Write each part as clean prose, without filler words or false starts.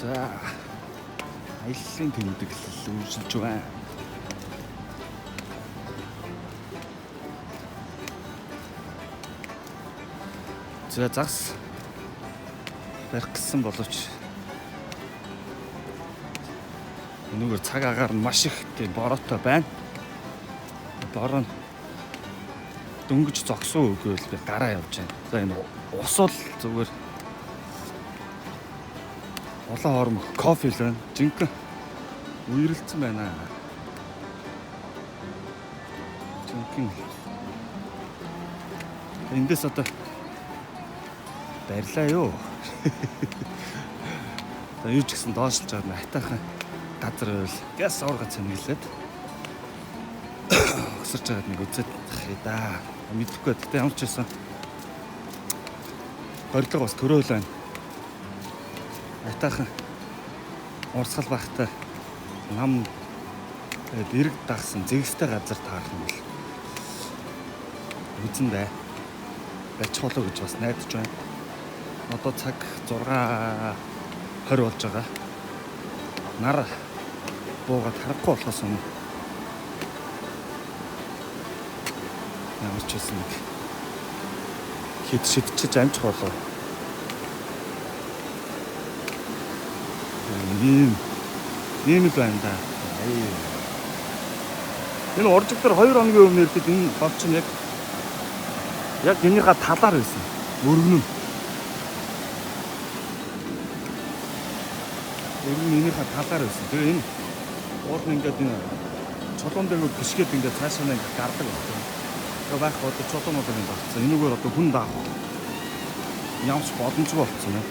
За аяллаа тэмдэглэл үржилж байна. За загас барих гэсэн боловч өнөөдөр цаг агаар нь маш их тийм бороотой байна. Бороо нь дөнгөж зогсон үгүй л би гараа явж байна. За энэ ус бол зүгээр улаан хормог кофе л байна. Жинхэнэ үерэлцэн байна. Жинхэнэ эндээс одоо барьлаа юу. За юу ч гэсэн доошлж байгаа нь хайтайхан газар байвал газ аварга цэнгэлээд өсөрч байгаад нэг үзээд да мэдхгүй. Тэгтээ ямар ч байсан хорилго бас төрөөл байна. Хайтайхан урсгал багтай нам дэрэг дагсан зэгстэй газар таарах юм бол үзэндээ барьчих болоо гэж бас найдаж байна. Одоо цаг 6:20 болж байгаа. Нар буугаад харахгүй болохоос өмнө ямар ч байсан нэг хэд шидчиж амжих болоо. Ийм л байна да. Энэ оржиг дээр 2 хоногийн өмнө ирэхэд энэ бол чинь яг энийхээ талаар байсан. Өргөн энийхээ талаар байсан. Тэгээ энэ уул нь ингээд энэ чулуун дээр гიშгээд ингээд цаашаа нэг гардаг байна. Тэгээ байх одоо чулуунууд ингэ болцсон. Энийгээр одоо хүн даах ямч боломжгүй болцсон юм.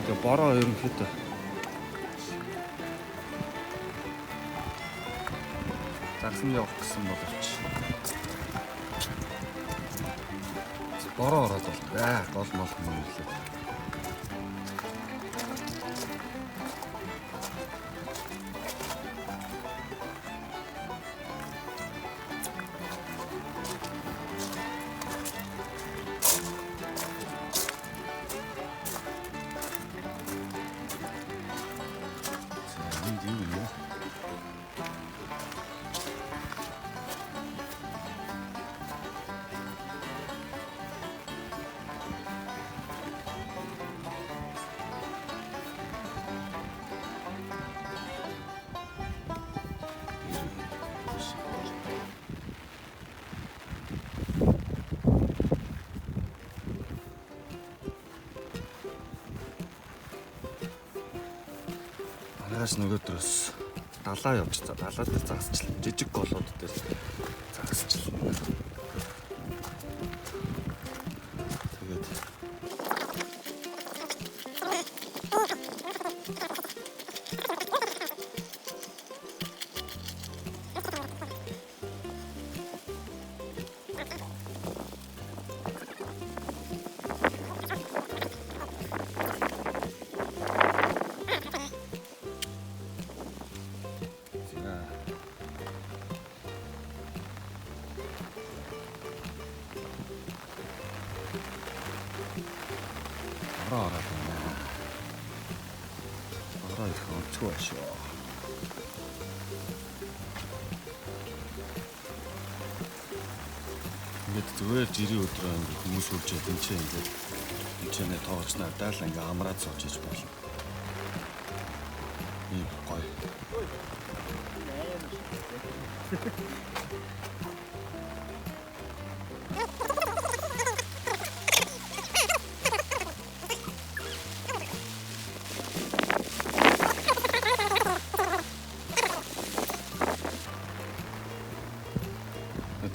Тэгээ бороо ерөнхийдөө загсан явах гэсэн боловч бороо ороод бол гол мол юм лээ. Манайш нөгөөдрөөс далаа явж цаа. Далаа дээр загасчлаа. Жижиг голууд дээр загасчлаа. Тэгээд ороод байна. Ороо их онцгой шүү. Ингээд зүгээр жирийн өдрөө ингээд хүмүүс үржээд энэ тоож надад л ингээд амраад сууж иж болно. Ийм гоё.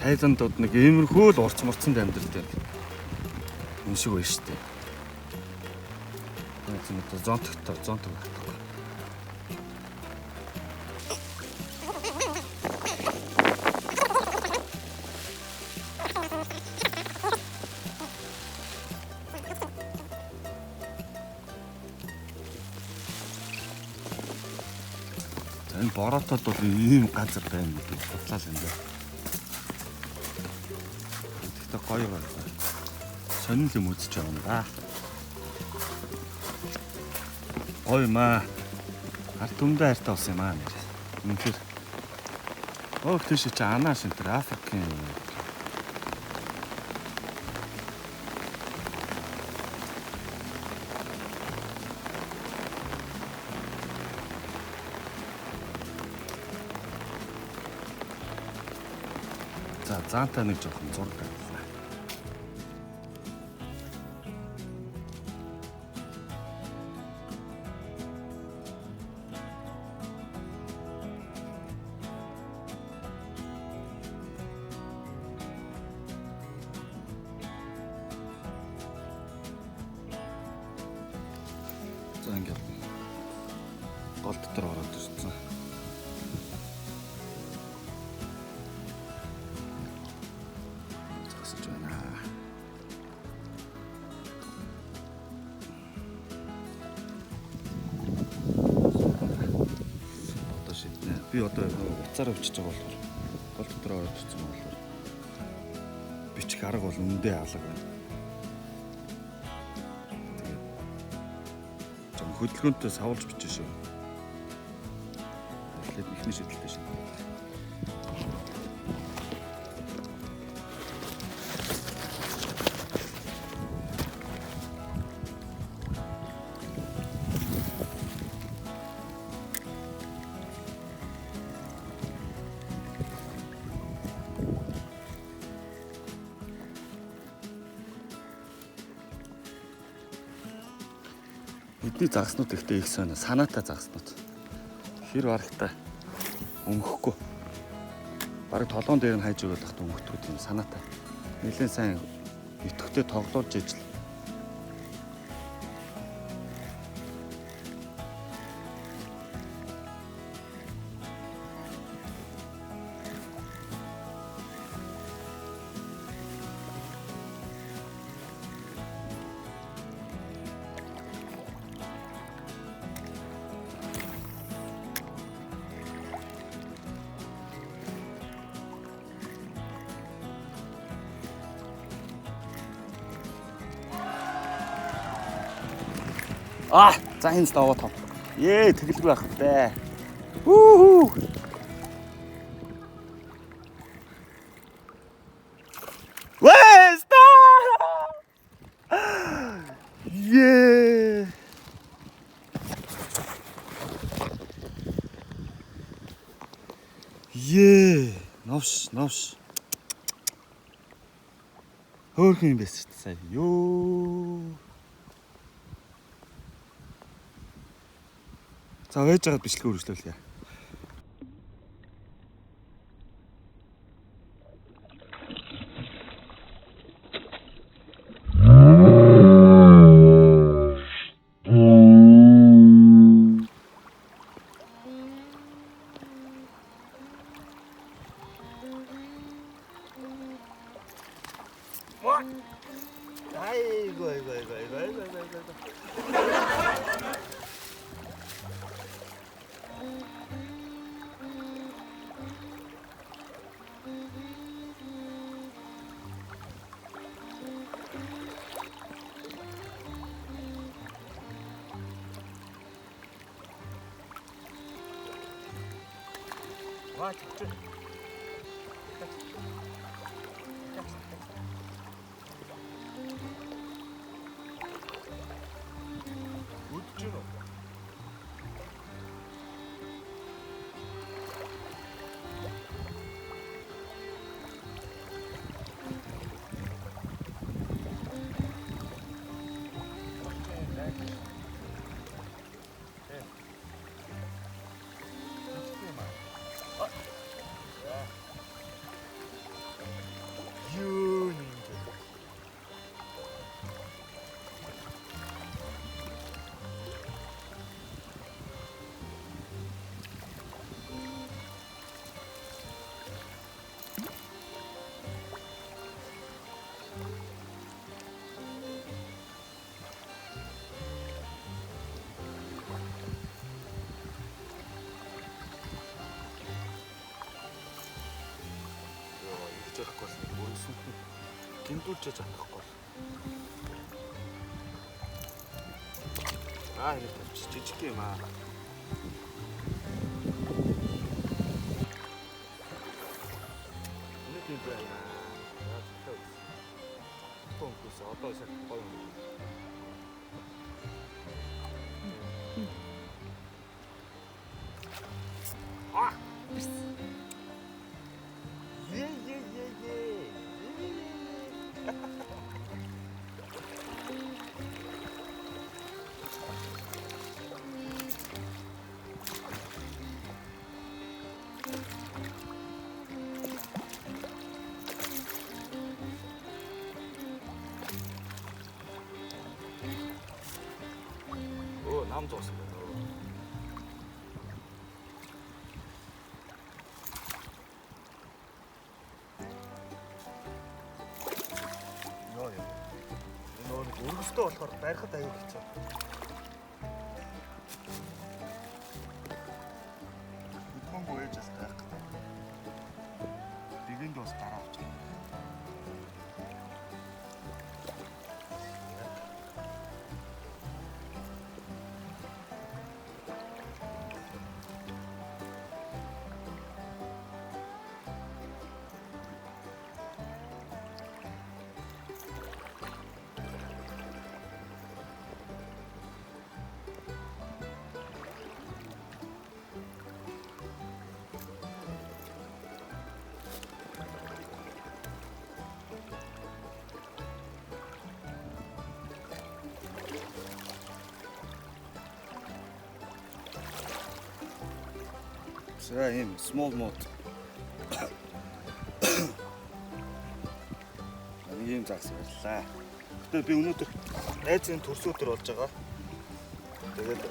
Тайландд нэг иймэрхүү л урц мурцанд амьдардаг юм шиг байна шүү дээ. Энэ одоо зонтог багтдаг. Энэ бороотод бол ийм газар байна гэдэг бодлоо юм байна. Гоё байна. сонин юм үзэж байгаа юм да. Ой маа. Ард түмдээ хайртай болсон юм аа нэр. Үнэхээр. Тийш чи анааш энэ Африкийн за заантай нэг жоохон зураг тавьлаа. За ингээд гол дотор ороод ирсэн. Зогсож байна. Одоо шийднэ. Би одоо уцаараа өчөж байгаа болохоор гол дотор ороод ирсэн болохоор бичих арга бол үндэ алга байна. Хөдөлгөөнтэй савуулж бичсэн шүү. Тэгэхээр ихний шийдэлтэй шин. Бидний загснууд ихтэй их сонио, санаатай загснууд. Хэр барагтай өнгөхгүй. Бараг толгоон дээр нь хайж өгöd ахт өнгөтгөө тийм санаатай. Нэлээд сайн итгэвтэй тоглуулж ижил. За энэ ставаа тав. Тэгэлгүй байх вэ. Хүү. Веста! Новш. Хөөрхөн юм байсан шүү дээ сая. За вэж жагаад бичлэг үргэлжлүүлье. 아이고. 와, 진짜. 우쭈노. Гэмдүүлж чадахгүй. Аа энэ жижиг юм аа. Нэг юм байна. Тонкос одоо их гоё юм. А! Е. Оо, нам зоосон байна. Өргөстэй болохоор барихад аюул хэцүү. Хөдөлгөөнгүй ээж бас байх гэдэг. Бигэнд бас гараа авчих. За ийм small mode. Нэг юм загс байлаа. Гэтэ би өнөөдөр Айзын төрс өдөр болж байгаа. Тэгээд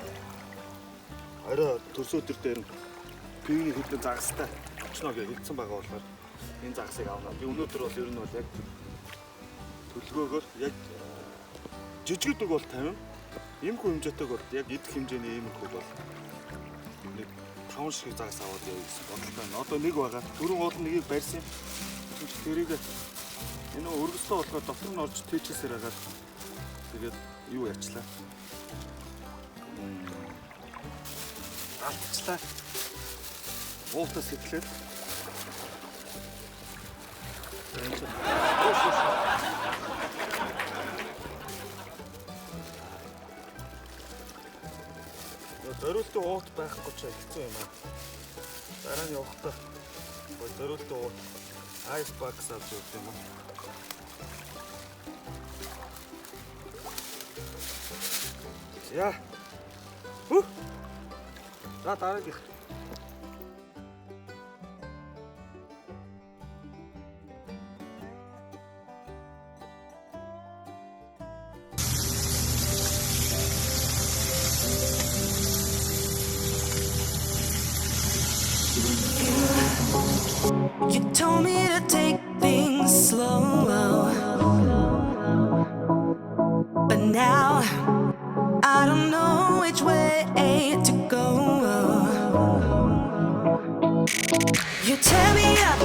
орой төрс өдөр дээр пивний хөдөлгөөн загстай очно гэж хэлсэн байгаа болохоор энэ загсыг авна. Би өнөөдөр бол ер нь бол яг төлөвлөгөөгөөр яг жижигдэг бол 50. Иймэрхүү хэмжээтэйг бол яг идэх хэмжээний иймэрхүү бол 5 шиг загас аваад явъя гэсэн бодолтой байна. Одоо нэг байгаа. Дөрөв гол нэгийг барьсан юм. Тэрийг энэ өргөстэй болохоор дотор нь орж тэйчээсээр хагаад тэгээд юу яачлаа. Алдчихлаа. Уутаа сэтгэлээд. Зориултын уут байхгүй ч хэцүү юм аа. Дараа нь явахдаа зориултын уут ice box авч явах юм аа. Яа. За дараагийн. You told me to take things slow, but now I don't know which way to go. You tear me up,